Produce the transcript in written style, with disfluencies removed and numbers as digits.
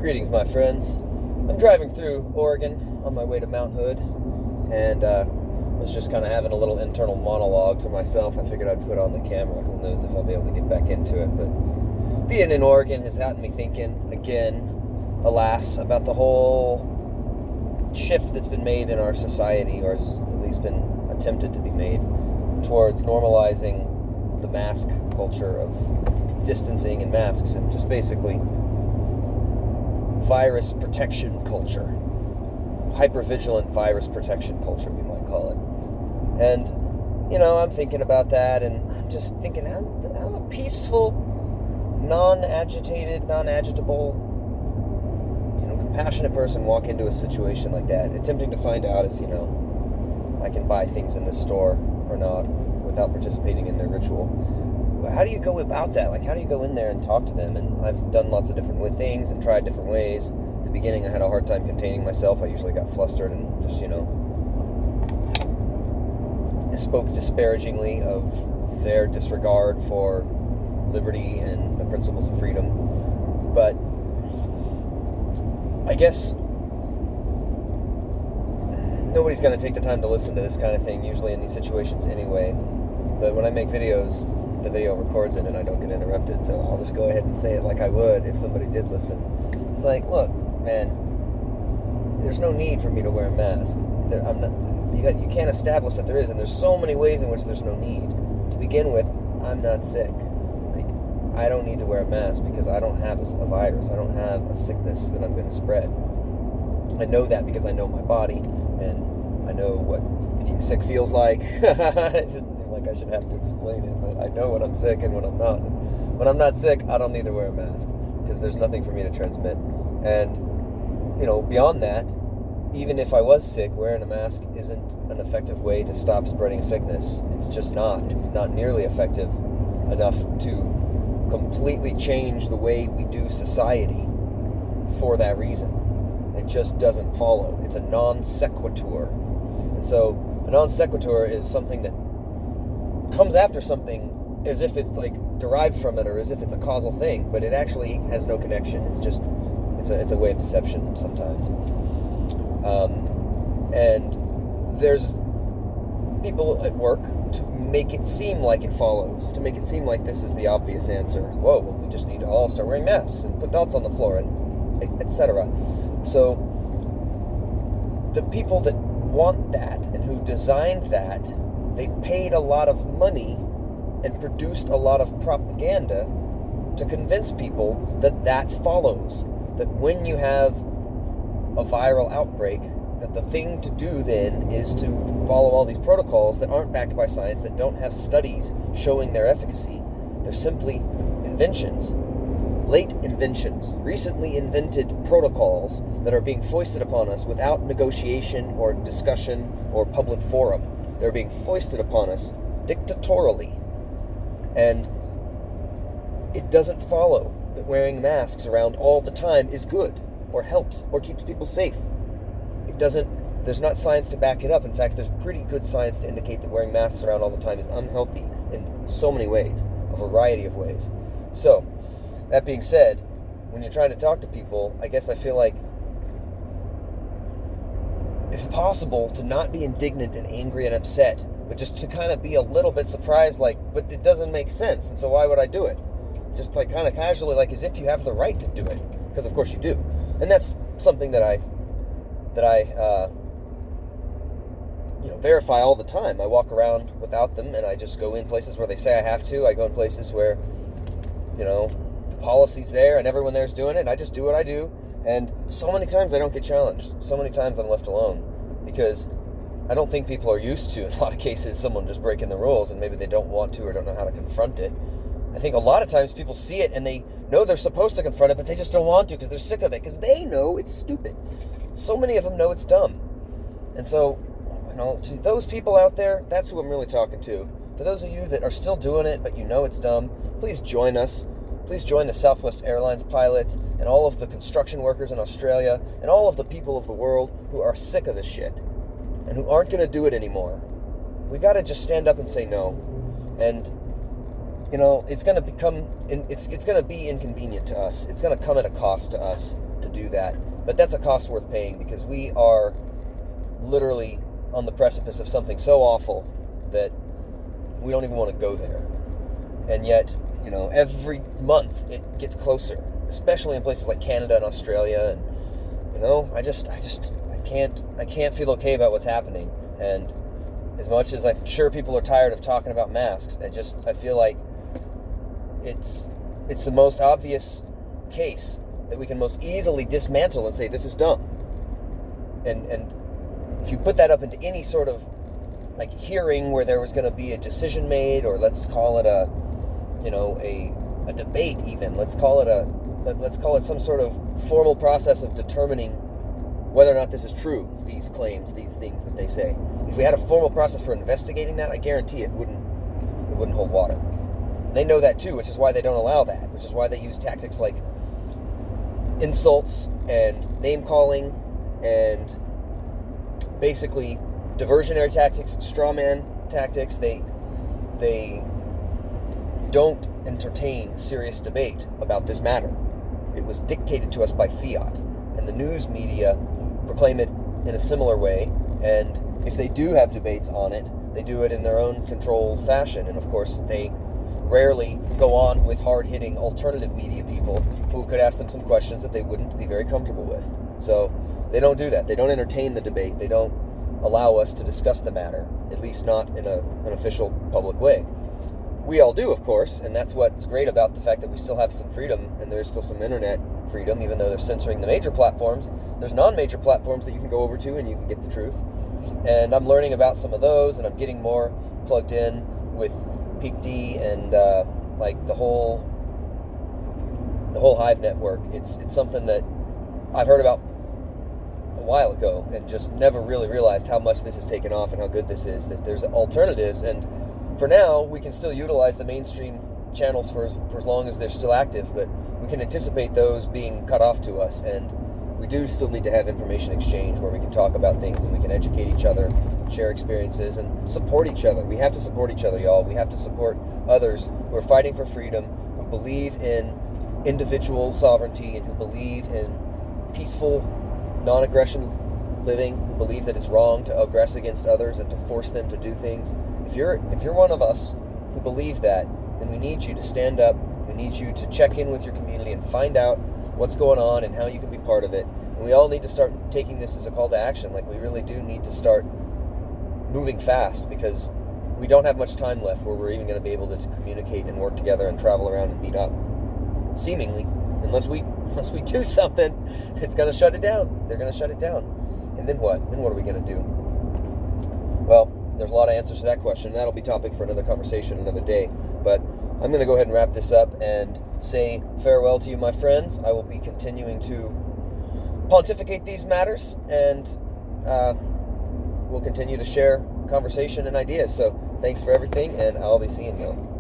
Greetings, my friends. I'm driving through Oregon on my way to Mount Hood, and was just kind of having a little internal monologue to myself. I figured I'd put on the camera. Who knows if I'll be able to get back into it. But being in Oregon has gotten me thinking again, alas, about the whole shift that's been made in our society, or has at least been attempted to be made, towards normalizing the mask culture of distancing and masks, and just basically virus protection culture, hypervigilant virus protection culture, we might call it. And, I'm thinking about that, and I'm just thinking, how's a peaceful, non-agitated, non-agitable, compassionate person walk into a situation like that, attempting to find out if, I can buy things in this store or not without participating in their ritual. How do you go about that? How do you go in there and talk to them? And I've done lots of different things and tried different ways. At the beginning, I had a hard time containing myself. I usually got flustered and just, spoke disparagingly of their disregard for liberty and the principles of freedom. But I guess nobody's going to take the time to listen to this kind of thing, usually in these situations anyway. But when I make videos, the video records it and I don't get interrupted, so I'll just go ahead and say it like I would if somebody did listen. It's like, look, man, there's no need for me to wear a mask. You can't establish that there is, and there's so many ways in which there's no need. To begin with, I'm not sick. I don't need to wear a mask because I don't have a virus. I don't have a sickness that I'm going to spread. I know that because I know my body, and I know what being sick feels like. It doesn't seem like I should have to explain it, but I know when I'm sick and when I'm not. And when I'm not sick, I don't need to wear a mask because there's nothing for me to transmit. And, beyond that, even if I was sick, wearing a mask isn't an effective way to stop spreading sickness. It's just not. It's not nearly effective enough to completely change the way we do society for that reason. It just doesn't follow. It's a non-sequitur. And so a non-sequitur is something that comes after something as if it's derived from it, or as if it's a causal thing, but it actually has no connection. It's just, it's a way of deception sometimes. And there's people at work to make it seem like it follows, to make it seem like this is the obvious answer. Whoa, well, we just need to all start wearing masks and put dots on the floor, and etc. So the people that want that and who designed that, they paid a lot of money and produced a lot of propaganda to convince people that follows. That when you have a viral outbreak, that the thing to do then is to follow all these protocols that aren't backed by science, that don't have studies showing their efficacy. They're simply inventions, late inventions, recently invented protocols that are being foisted upon us without negotiation or discussion or public forum. They're being foisted upon us dictatorially. And it doesn't follow that wearing masks around all the time is good or helps or keeps people safe. There's not science to back it up. In fact, there's pretty good science to indicate that wearing masks around all the time is unhealthy in so many ways, a variety of ways. So, that being said, when you're trying to talk to people, I guess I feel like, if possible, to not be indignant and angry and upset, but just to kind of be a little bit surprised, but it doesn't make sense, and so why would I do it? Just kind of casually, as if you have the right to do it, because of course you do. And that's something that I verify all the time. I walk around without them, and I just go in places where they say I have to. I go in places where, the policy's there and everyone there's doing it, and I just do what I do. And so many times I don't get challenged. So many times I'm left alone, because I don't think people are used to, in a lot of cases, someone just breaking the rules, and maybe they don't want to or don't know how to confront it. I think a lot of times people see it and they know they're supposed to confront it, but they just don't want to because they're sick of it, because they know it's stupid. So many of them know it's dumb. And so, to those people out there, that's who I'm really talking to. To those of you that are still doing it, but you know it's dumb, please join us. Please join the Southwest Airlines pilots and all of the construction workers in Australia and all of the people of the world who are sick of this shit and who aren't going to do it anymore. We got to just stand up and say no. And it's going to become, it's going to be inconvenient to us. It's going to come at a cost to us. to do that. But that's a cost worth paying, because we are literally on the precipice of something so awful that we don't even want to go there. And yet, every month it gets closer, especially in places like Canada and Australia. And I can't feel okay about what's happening. And as much as I'm sure people are tired of talking about masks, I feel like it's the most obvious case that we can most easily dismantle and say, this is dumb. And if you put that up into any sort of hearing where there was going to be a decision made, or let's call it a debate, even let's call it some sort of formal process of determining whether or not this is true, these claims, these things that they say. If we had a formal process for investigating that, I guarantee it wouldn't hold water. And they know that too, which is why they don't allow that, which is why they use tactics like insults and name calling and basically diversionary tactics, straw man tactics. They don't entertain serious debate about this matter. It was dictated to us by fiat, and the news media proclaim it in a similar way. And if they do have debates on it, they do it in their own controlled fashion. And of course, they rarely go on with hard-hitting alternative media people who could ask them some questions that they wouldn't be very comfortable with. So they don't do that. They don't entertain the debate. They don't allow us to discuss the matter, at least not in an official public way. We all do, of course, and that's what's great about the fact that we still have some freedom, and there's still some internet freedom, even though they're censoring the major platforms. There's non-major platforms that you can go over to and you can get the truth. And I'm learning about some of those, and I'm getting more plugged in with Peak D and the whole Hive network. It's something that I've heard about a while ago and just never really realized how much this has taken off and how good this is, that there's alternatives. And for now, we can still utilize the mainstream channels for as long as they're still active, but we can anticipate those being cut off to us. And we do still need to have information exchange where we can talk about things and we can educate each other, share experiences, and support each other. We have to support each other, y'all. We have to support others who are fighting for freedom, who believe in individual sovereignty, and who believe in peaceful, non-aggression living, who believe that it's wrong to aggress against others and to force them to do things. If you're one of us who believe that, then we need you to stand up. We need you to check in with your community and find out what's going on and how you can be part of it. And we all need to start taking this as a call to action. We really do need to start moving fast, because we don't have much time left where we're even going to be able to communicate and work together and travel around and meet up. Seemingly, unless we do something, it's going to shut it down. They're going to shut it down. And then what? Then what are we going to do? Well, there's a lot of answers to that question. That'll be topic for another conversation another day. But I'm going to go ahead and wrap this up and say farewell to you, my friends. I will be continuing to pontificate these matters, and we'll continue to share conversation and ideas. So thanks for everything, and I'll be seeing you.